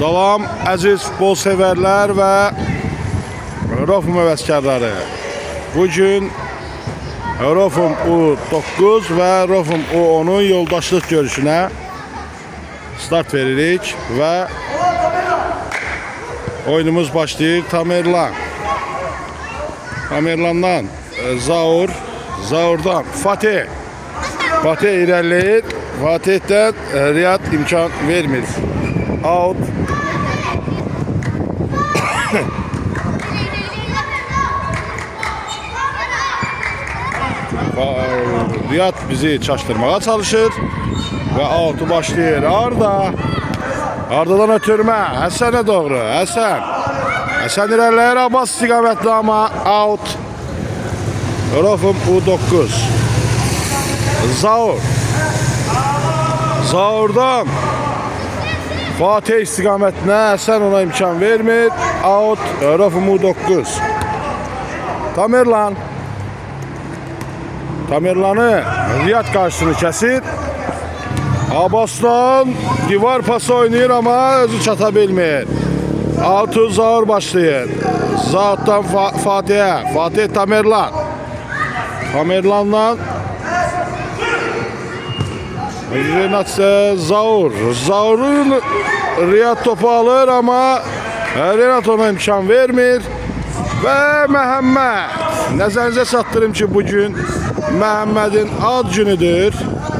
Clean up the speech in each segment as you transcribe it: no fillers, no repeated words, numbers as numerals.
Salam əziz futbol sevərlər və Eurofum həvəskarları. Bugün Eurofum U9 və Eurofum U10'un yoldaşlıq görüşünə start veririk və oyunumuz başlayır. Tamerlan. Tamerlandan Zaur. Zaurdan Fatih. Fatih irəliləyir. Fatih'ten Riyad imkan vermir. Out. Riyad bizi çaştırmaya çalışır ve out'u başlayır. Arda'dan ötürmə. Həsənə doğru. Həsən irəliləyir. Abbas istiqamətli ama out. Eurofum U9. Zaurdan Fatih istiqamətinə. Həsən ona imkan vermir. Out. Eurofum U9. Tamerlan'ı Riyad karşısını kesir. Abbas'tan divar pası oynuyor ama özü çata bilmir. Altı Zaur başlayır. Zaur'dan Fatih'e. Fatih Tamerlan. Tamerlan'dan Renat Zaur. Zaur'un Riyad topu alır ama Renat ona imkan vermir. Ve Məhəmməd. Nəzərinizə çatdırım ki, bugün Məhəmmədin ad günüdür.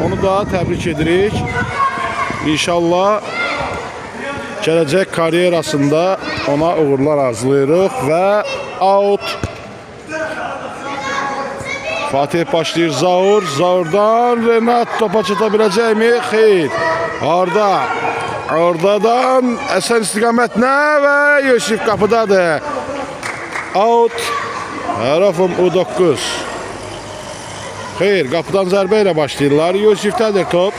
Onu da təbrik edirik. İnşallah gələcək karyerasında ona uğurlar arzulayırıq və out. Fatih başlayır. Zaur'dan Renat topa çata biləcəkmi? Xeyr. Arda'dan Həsən istiqamətinə və Yusif qapıdadır. Out. Eurofum U9. Xeyr, qapıdan zərbə ilə başlayırlar. Yusif'tədir top.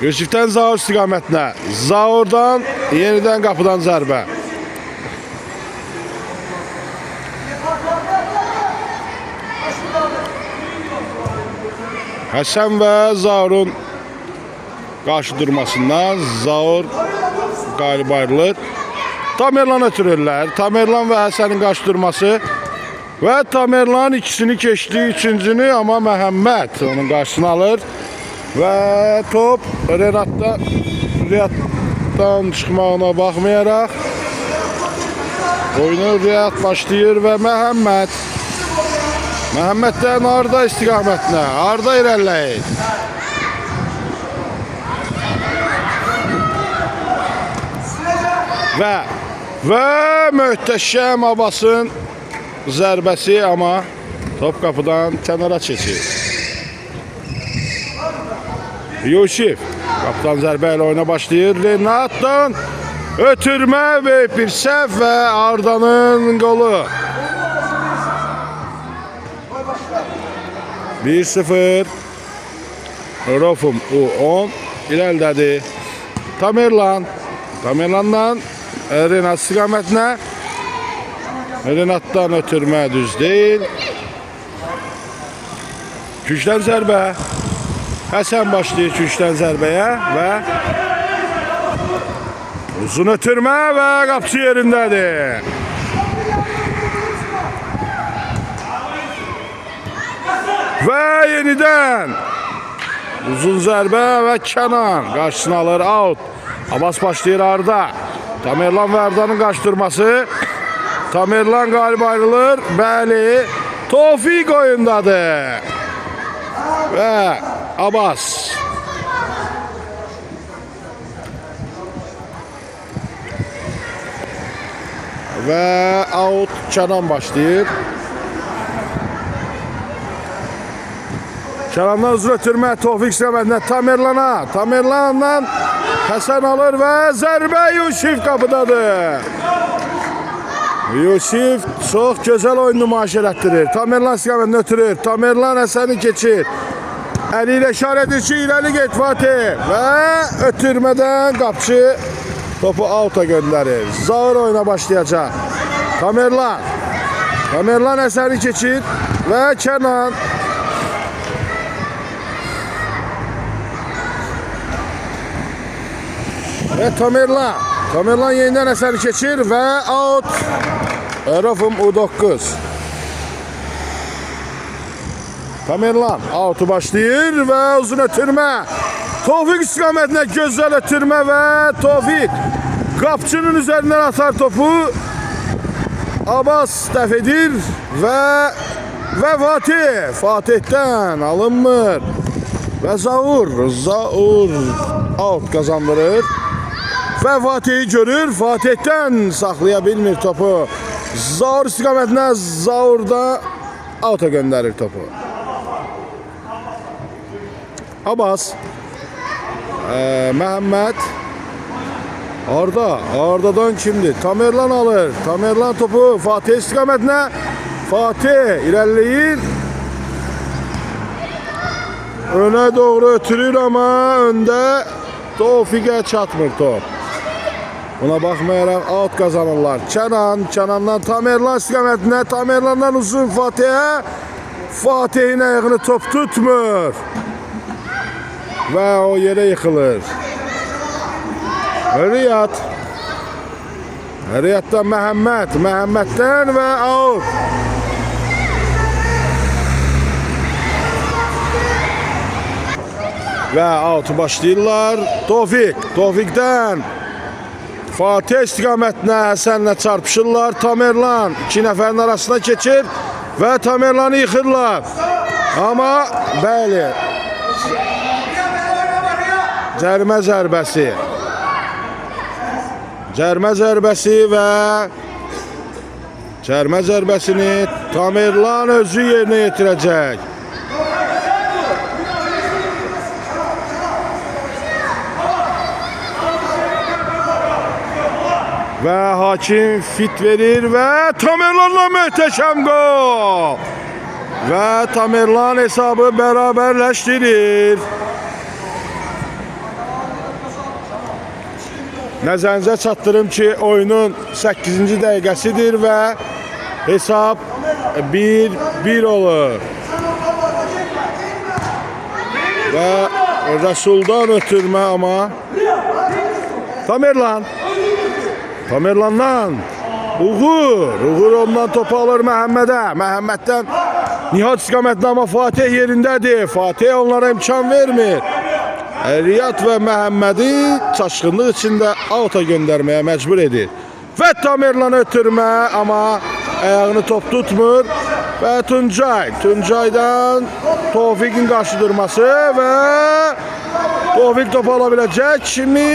Yusif'ten Zaur istiqamətinə. Zaur'dan yenidən qapıdan zərbə. Həsən və Zaur'un qarşı durmasından Zaur qalib ayrılır. Tamerlan ötürürlər. Tamerlan və Həsənin qarşı durması və Tamerlan ikisini keçdi, üçüncünü ama Məhəmməd onun qarşısını alır və top Riyaddan çıxmağına baxmayaraq oyunu Riyad başlayır və Məhəmməddən Arda istiqamətinə. Arda irəliləyir. Və möhtəşəm Abbas'ın zərbəsi ama top qapıdan kənara keçir. Yusif qapıdan zərbə ilə oyuna başlayır. Renat'dan ötürmə və bir səhv və Arda'nın qolu. 1-0. Eurofum U10 irəlidədir. Tamerlan'dan Renat istiqamətinə. Renat'dan ötürmə düz deyil. Gücdən zərbə. Həsən başlayır gücdən zərbəyə və uzun ötürmə və qapçı yerindədir. Və yenidən uzun zərbə və Kənan qarşısını alır. Out. Abbas başlayır. Arda. Tamerlan və Arda'nın qarşıdurması. Tamerlan qalib ayrılır. Bəli. Tofiq oyundadır. Və Abbas. Və out. Kənan başlayır. Kənandan uzun ötürmə. Tofiq istiqamətinə Tamerlan'a. Tamerlan'dan Həsən alır və zərbə Yusif qapıdadır. Yusif çox gözəl oyun nümayiş elətdirir. Tamerlan istiqamətinə ötürür. Tamerlan Həsəni keçir. Əli ilə işarə edir ki, irəli get Fatih. Və ötürmədən qapçı topu out'a göndərir. Zaur oyuna başlayacaq. Tamerlan Həsəni keçir və Kənan. Və Tamerlan. Tamerlan yenidən əsəri keçir və out. Erofum U9. Tamerlan out'u başlayır və uzun ötürmə. Tofiq istiqamətinə gözəl ötürmə və Tofiq qapçının üzərindən atar topu. Abbas dəf edir və Fatih'dən alınmır. Və Zaur out kazandırır. Və Fatih'i görür. Fatih'dən saxlaya bilmir topu. Zaur istiqamətinə Zaur da out'a göndərir topu. Abbas Məhəmməd Arda'dan kimdir? Tamerlan alır. Tamerlan topu Fatih istiqamətinə. Fatih irəliləyir. Öne doğru ötürür ama öndə Tofiqə çatmır top. Buna baxmayaraq out kazanırlar. Kənandan Tamerlan istiqamətinə. Tamerlandan uzun Fatih'e. Fatih'in ayağını top tutmur. Və o yerə yıxılır. Riyad'dan Məhəmməddən və out. Və out'u başlayırlar. Tofiqdən Fatih istiqamətinə Həsənlə çarpışırlar. Tamerlan 2 nəfərin arasına keçir və Tamerlanı yıxırlar. Amma bəli, cərimə zərbəsini Tamerlan özü yerinə yetirəcək. Və hakim fit verir və Tamerlanla möhtəşəm gol. Və Tamerlan hesabı bərabərləşdirir. Nəzərinizə çatdırım ki, oyunun 8-ci dəqiqəsidir və hesab 1-1 olur. Və Rəsuldan ötürmə amma Tamerlandan Uğur ondan topu alır Məhəmməddən Nihat istiqamətinə amma Fatih yerindədir. Fatih onlara imkan vermir. Riyad və Məhəmmədi çaşqınlıq içində out'a göndərməyə məcbur edir. Və Tamerlan ötürmə amma ayağını top tutmur. Və Tuncaydan Tofiqin qarşı durması və Tofiq topu alabiləcək kimi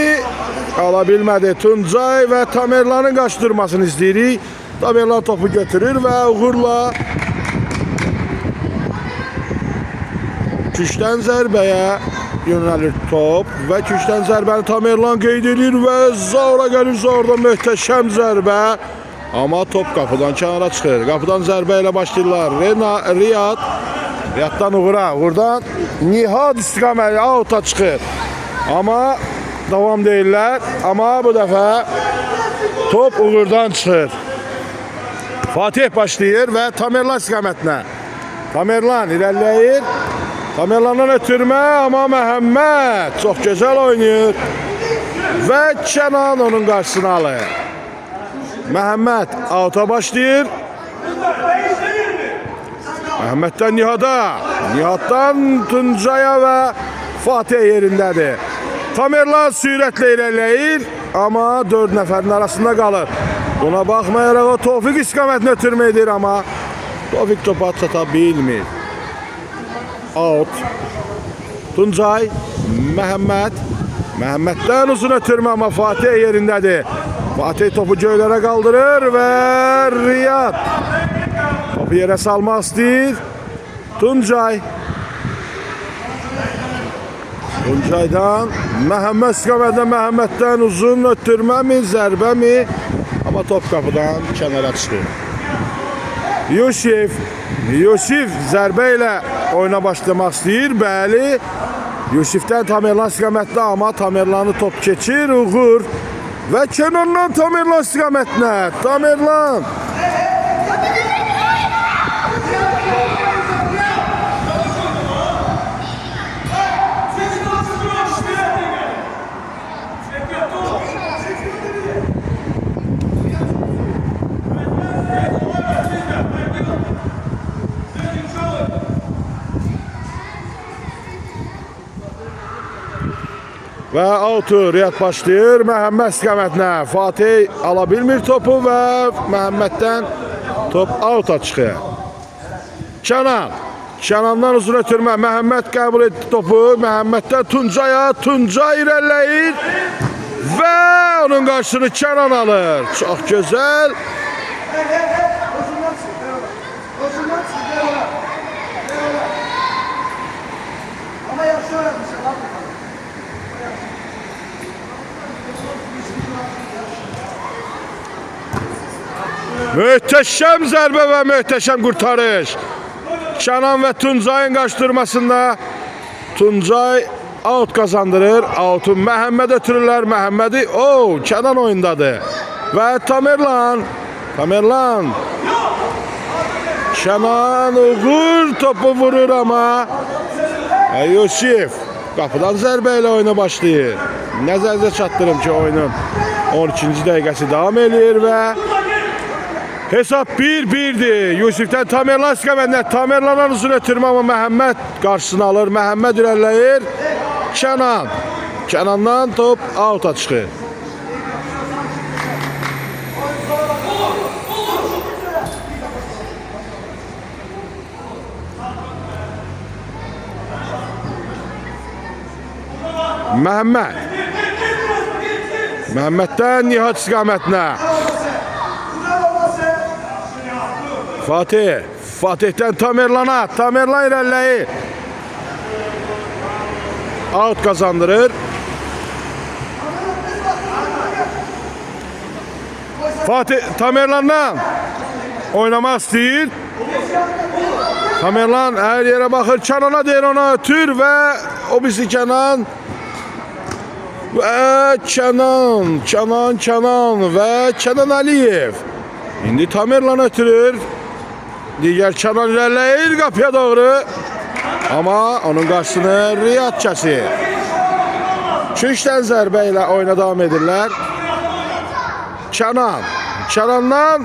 ala bilmədi. Tuncay və Tamerlanın qarşı durmasını izləyirik. Tamerlan topu götürür və uğurla küçdən zərbəyə yönəlir top və küçdən zərbəni Tamerlan qeyd edir və Zaura gəlir. Zaurdan möhtəşəm zərbə. Amma top qapıdan kənara çıxır. Qapıdan zərbə ilə başlayırlar. Riyaddan Uğurdan Nihat istiqaməti out'a çıxır. Amma davam deyirlər. Amma bu dəfə top Uğurdan çıxır. Fatih başlayır və Tamerlan istiqamətinə. Tamerlan irəliləyir. Tamerlandan ötürmə amma Məhəmməd çox gözəl oynayır. Və Kənan onun qarşısını alır. Məhəmməd out'a başlayır. Məhəmməddən Nihatdan Tuncaya və Fatih yerindədir. Tamerlan sürətlə irəliləyir, amma 4 nəfərin arasında qalır. Buna baxmayaraq o Tofiq istiqamətinə ötürmə edir, amma Tofiq topa çata bilmir. Out. Tuncay, Məhəmməddən uzun ötürmə, amma Fatih yerindədir. Fatih topu göylərə qaldırır və Riyad topu yerə salmaq istəyir. Tuncaydan Məhəmməd istiqamətində Məhəmməddən uzun ötürmə mi, zərbə mi? Amma top qapıdan kənara çıxır. Yusif zərbə ilə oyuna başlamaq istəyir. Bəli, Yusifdən Tamerlan istiqamətində, amma Tamerlanı top keçir. Uğur və Kənandan Tamerlan istiqamətinə. Tamerlan Və autu Riyad başlayır. Məhəmməd istiqamətinə. Fatih ala bilmir topu və Məhəmməddən top auta çıxır. Kənandan uzun ötürmə. Məhəmməd qəbul etdi topu. Məhəmməddən Tuncaya. Tuncay irəliləyir. Və onun qarşısını Kənan alır. Çox gözəl. Möhtəşəm zərbə və möhtəşəm qurtarış. Kənan və Tuncayın qaçdırmasında Tuncay out kazandırır. Out'u Məhəmməd ötürürlər. Məhəmmədi Kənan oyundadır. Və Tamerlan. Kənan uğur topu vurur ama Yusif qapıdan zərbə ilə oyuna başlayır. Nəzərinizə çatdırım ki oyunun 12-ci dəqiqəsi davam edir və hesab 1-1'dir. Yusif'ten Tamerlan istiqamətində. Tamerlan'dan uzun ötürmə ama Məhəmməd qarşısını alır. Məhəmməd irəliləyir. Kənandan top out'a çıxır. Məhəmməddən Nihat istiqamətinə. Fatih'ten Tamerlan'a. Tamerlan irəliləyir. Out kazandırır. Fatih Tamerlan'dan oynamaq istəyir. Tamerlan her yere bakır. Kənana deyir ona ötür və o birisi Kənan. Və Kənan və Kənan Əliyev. İndi Tamerlan ötürür. Digər Kənan irəliləyir qapıya doğru. Ama onun qarşısını Riyad kəsir. 2-3 zərbə ilə oyuna davam edirlər. Kənandan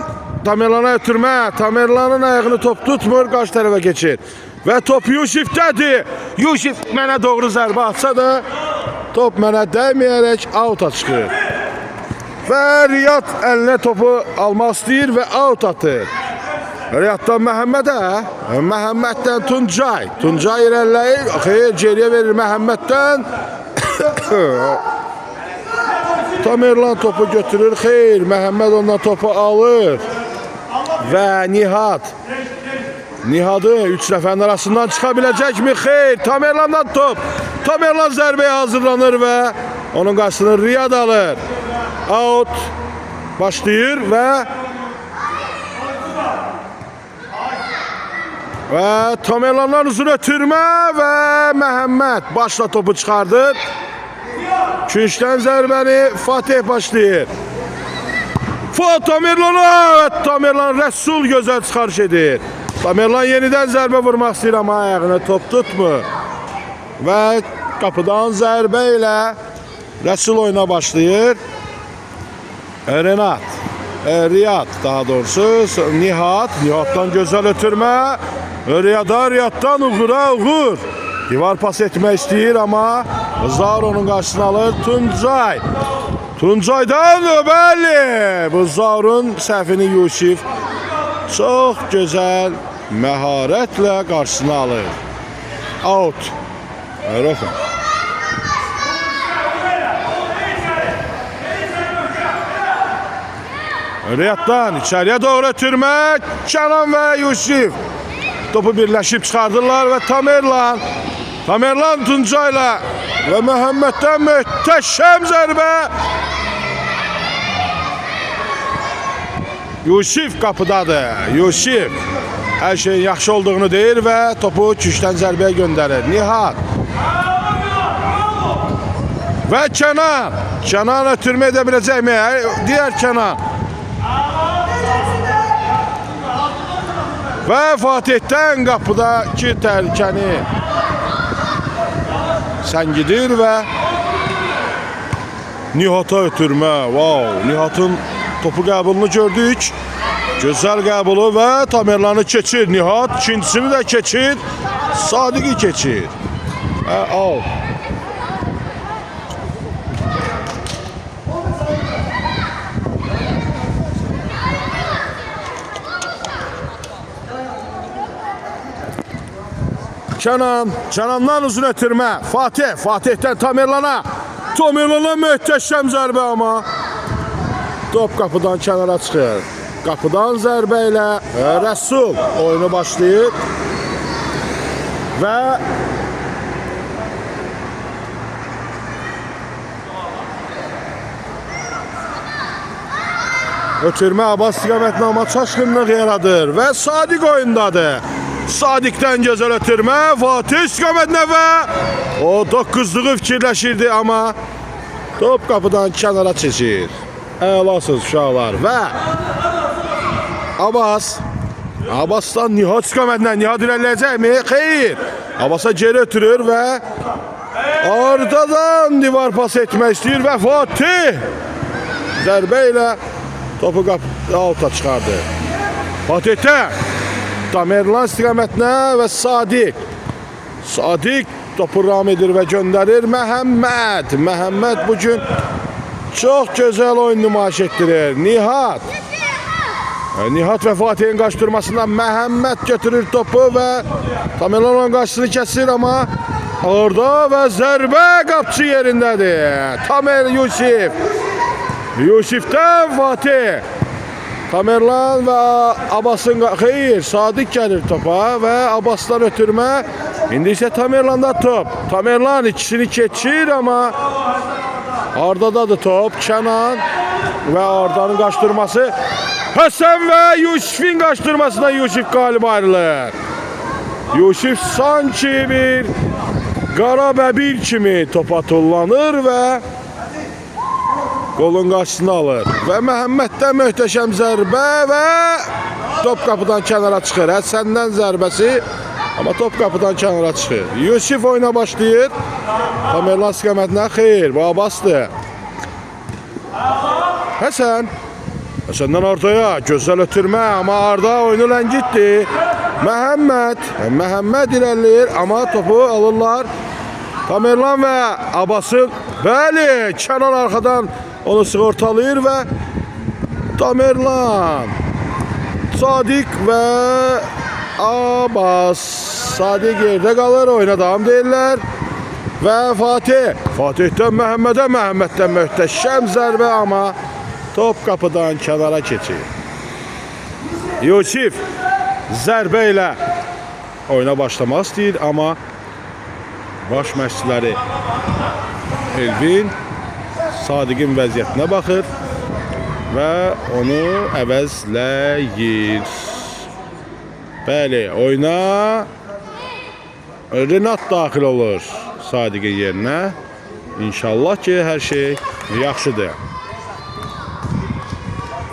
Tamerlan'a ötürmə. Tamerlan'ın ayağını top tutmur. Qarşı tərəfə keçir. Və top Yusif'dədir. Yusif mənə doğru zərbə atsa da top mənə dəyməyərək out'a çıxır. Və Riyad əlinə topu almaq istəyir və out atır. Riyaddan Məhəmmədə. Məhəmməddən Tuncay. Tuncay irəliləyir. Xeyr, geriyə verir Məhəmməddən. Tamerlan topu götürür. Xeyr, Məhəmməd ondan topu alır. Və Nihadı 3 nəfərin arasından çıxa biləcəkmi? Xeyr, Tamerlandan top. Tamerlan zərbəyə hazırlanır və onun qarşısını Riyad alır. Out başlayır və Tamerlandan uzun ötürmə və Məhəmməd başla topu çıxardır. 2-3 zərbəni Fatih başlayır. Tamerlan Rəsul gözəl çıxarış edir. Tamerlan yenidən zərbə vurmaq istəyir amma ayağını top tutmur. Və qapıdan zərbə ilə Rəsul oyuna başlayır. Riyad daha doğrusu Nihatdan gözəl ötürmə. Riyaddan uğur. Divar pas etmək istəyir amma Zaro'nun qarşısını alır. Tuncaydan bəli. Bu Zaro'nun səhvini Yusif çox gözəl məharətlə qarşısını alır. Out. Riyaddan içəriyə doğru ötürmək. Kənan və Yusif topu birləşib çıxardırlar və Tamerlan Tuncayla və Məhəmməddən möhtəşəm zərbə. Yusif qapıdadır. Yusif hər şeyin yaxşı olduğunu deyir və topu 2-3 zərbəyə göndərir. Nihat və Kənan ötürmə edə biləcəkmi? Digər Kənan və Fatih'dən qapıdakı təhlükəni səngidir və Nihat'a ötürmə. Nihat'ın topu qəbulunu gördük. Gözəl qəbulu və Tamerlan'ı keçir. Nihat ikincisini də keçir. Sadiqi keçir. Out. Kənandan uzun ötürmə. Fatihdən Tamerlana. Tamerlana möhtəşəm zərbə amma. Top qapıdan kənara çıxır. Qapıdan zərbə ilə Rəsul oyunu başlayır. Və ötürmə Abbas istiqamətində amma çaşqınlıq yaradır və Sadiq oyundadır. Sadiqdən gözəl ötürmə Fatih istiqamətində və o 9'luğu fikirləşirdi amma top qapıdan kənara keçir. Əlasız uşaqlar və Abbasdan Nihat istiqamətində Nihat irəliləyəcəkmi? Xeyr. Abbas'a geri ötürür və ardadan divar pas etmək istəyir və Fatih zərbə ilə topu alta çıxardı. Fatih'dən Tamerlan istiqamətinə və Sadiq topu ram edir və göndərir Məhəmməd bugün çox gözəl oyun nümayiş etdirir. Nihat və Fatih'in qaçdırmasından Məhəmməd götürür topu və Tamerlan qarşısını kəsir amma orada və zərbə qapçı yerindədir. Tamer Yusif'dən Fatih. Tamerlan və Abbas'ın Sadiq gəlir topa və Abbas'dan ötürmə. İndi isə Tamerlan'da top. Tamerlan ikisini keçir amma Ardadadır top. Kənan və Ardanın qaçdırması. Həsən və Yusif'in qaçdırmasına Yusif qalib ayrılır. Yusif sanki bir qara bəbir kimi topa tullanır və golun qarşısını alır. Və Məhəmməddən möhtəşəm zərbə və top qapıdan kənara çıxır. Həsəndən zərbəsi, amma top qapıdan kənara çıxır. Yusif oyuna başlayır. Tamerlan istiqamətinə xeyr, bu Abbasdır. Həsəndən ortaya gözəl ötürmə, amma Arda oyunu ləngitdi. Məhəmməd irəliləyir, amma topu alırlar. Tamerlan və Abbas'ın, bəli, Kənan arxadan onu sığortalayır və Tamerlan, Sadiq və Abbas. Sadiq yerdə qalır, oyuna davam deyirlər. Və Fatih'dən Məhəmməddən möhtəşəm zərbə amma top qapıdan kənara keçir. Yusif zərbə ilə oyuna başlamaq istəyir, amma baş məşqçiləri Elvin Sadiqin vəziyyətinə baxır və onu əvəzləyir. Bəli, oyuna Renat daxil olur Sadiqin yerinə. İnşallah ki, hər şey yaxşıdır.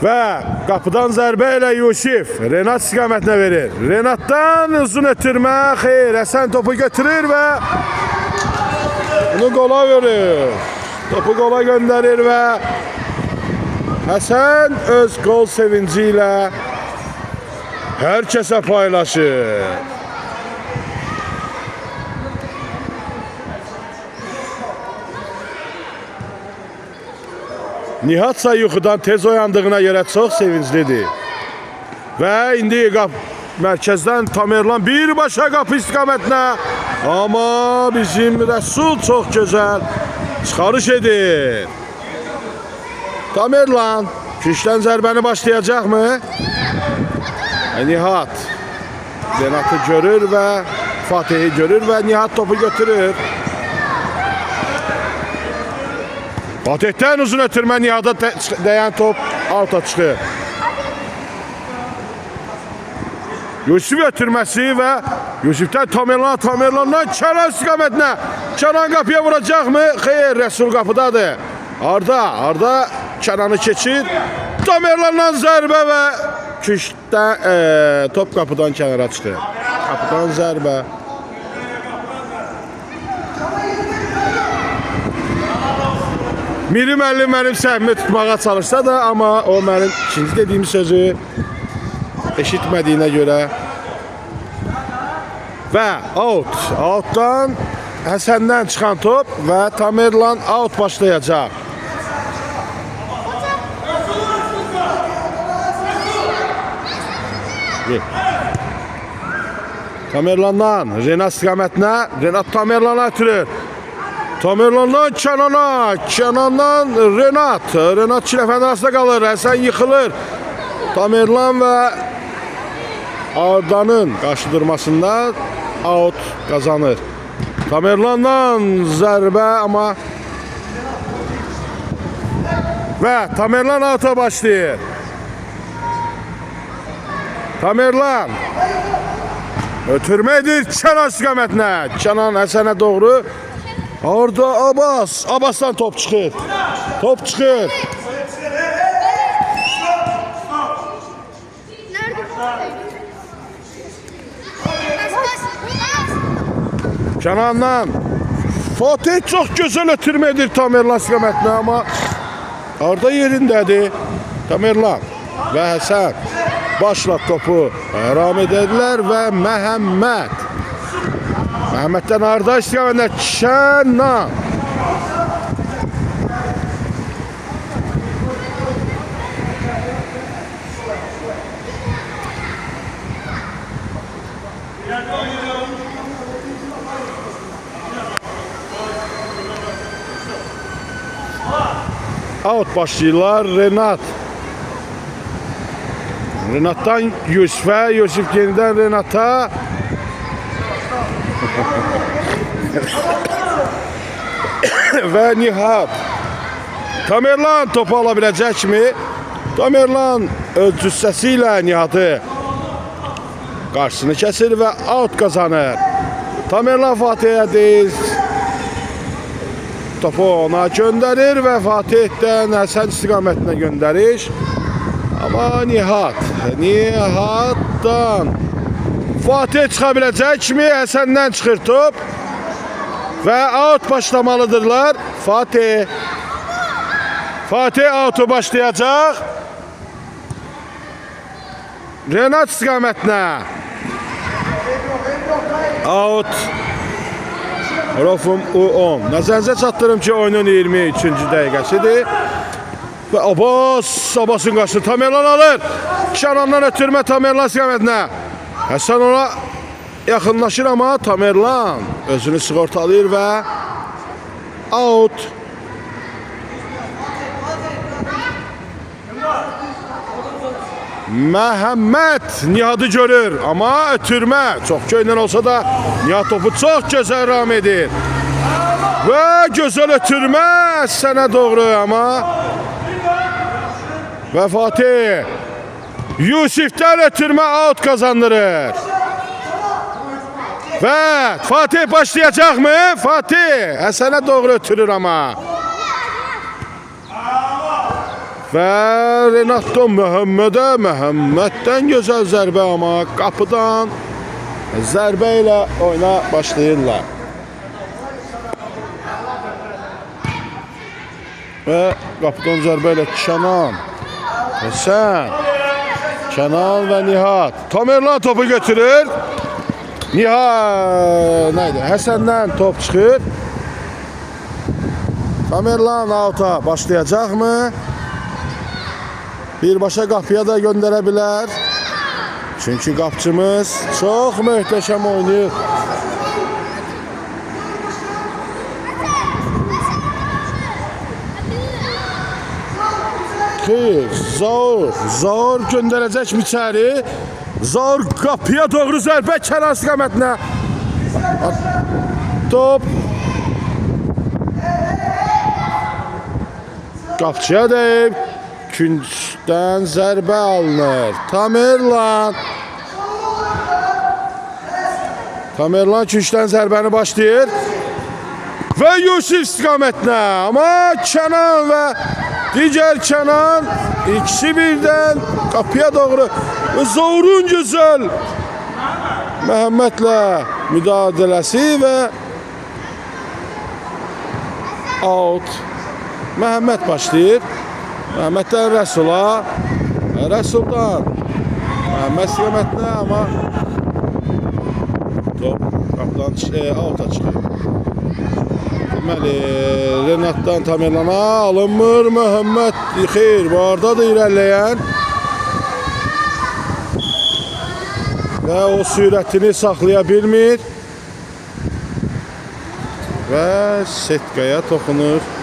Və qapıdan zərbə ilə Yusif Renat istiqamətinə verir. Renatdan uzun ötürmə, xeyr, Həsən topu götürür və bunu qola verir. Topu qola göndərir və Həsən öz gol sevinci ilə hər kəsə paylaşır. Nihatsa yuxudan tez oyandığına görə çox sevinclidir. Və indi mərkəzdən Tamerlan birbaşa qapı istiqamətinə. Amma bizim Rəsul çox gözəl çıxarış edir. Tamerlan küşdən zərbəni başlayacaqmı? Nihat Renat'ı görür və Fatih'i görür və Nihat topu götürür. Fatih'dən uzun ötürmə, Nihat'a dəyən top alta çıxır. Yusif ötürməsi və Yusif'dən Tamerlandan Kənan istiqamətinə. Kənan qapıya vuracaqmı? Xeyr, Rəsul qapıdadır. Arda Kənanı keçir. Tamerlandan zərbə və top qapıdan kənara çıxır. Qapıdan zərbə. Miri müəllim mənim səhvimi tutmağa çalışsa da, amma o mənim ikinci dediyim sözü eşitmədiyinə görə və outdan Həsəndən çıxan top və Tamerlan out başlayacaq. Tamerlandan Renat istiqamətinə. Renat Tamerlana ötürür. Tamerlandan Kənana. Kənandan Renat. Renat iki nəfərin arasında qalır. Həsən yıxılır. Tamerlan və Arda'nın qarşıdurmasında out qazanır. Tamerlandan zərbə amma və Tamerlan out'a başlayır. Tamerlan ötürmə edir Kənan istiqamətinə. Kənan Həsənə doğru. Orada Abbas. Abbasdan top çıxır. Top çıxır. Kənandan Fatih çox gözəl ötürmə edir Tamerlan istiqamətinə, amma Arda yerindədir. Tamerlan və Həsən başla topu ram edirlər və Məhəmməddən Arda istiqamətinə Kənan. Out başlayırlar. Renat'tan Yusuf'e, Yusuf yeniden Renat'a. Ve Nihat. Tamerlan topu alabilecek mi? Tamerlan öz cüssəsiyle Nihat'ı karşısını kesir ve out kazanır. Tamerlan Fatih'e değil. Topu ona göndərir və Fatihdən Həsən istiqamətinə göndərir. Amma Nihatdan Fatih çıxa biləcəkmi? Həsəndən çıxır top və out başlamalıdırlar. Fatih out'u başlayacaq. Renat istiqamətinə out. Rofum U10. Nəzərinizə çatdırım ki, oyunun 23-cü dəqiqəsidir. Və Abbasın qarşısını Tamerlan alır. Kənandan ötürmə Tamerlan istiqamətinə. Həsən ona yaxınlaşır, amma Tamerlan özünü sığortalayır və out. Məhəmməd Nihat'ı görür, amma ötürmə. Çox köynən olsa da Nihat topu çox gözəl ram edir. Və gözəl ötürmə sənə doğru, amma və Fatih Yusif'dən ötürmə out kazandırır. Və Fatih başlayacaq mı? Fatih Həsənə doğru ötürür, amma və Renat'dan Məhəmməddən gözəl zərbə, amma qapıdan zərbə ilə oyuna başlayırlar. Və qapıdan zərbə ilə Kənan, Həsən, Kənan və Nihat. Tamerlan topu götürür. Həsəndən top çıxır. Tamerlan out'a başlayacaq mı? Birbaşa qapıya da göndərə bilər. Çünki qapçımız çox möhtəşəm oynayır. Zaur göndərəcək mi içəri? Zaur qapıya doğru zərbə Kənan istiqamətinə. Top qapçıya deyib. Küncdən zərbə alınır. Tamerlan küncdən zərbəni başlayır. Və Yusuf istiqamətinə. Amma Kənan və digər Kənan ikisi birdən qapıya doğru. Və Zaurun gözəl Məhəmmədlə müdaxiləsi və out. Məhəmməd başlayır. Məhəmməddən Rəsula. Rəsuldan Məhəmməd istiqamətinə, amma top qapıdan out'a çıxır. Deməli, Renat'dan Tamerlana alınmır. Məhəmməd xeyr, bu arada da irəliləyən və o sürətini saxlaya bilmir və setkaya toxunur.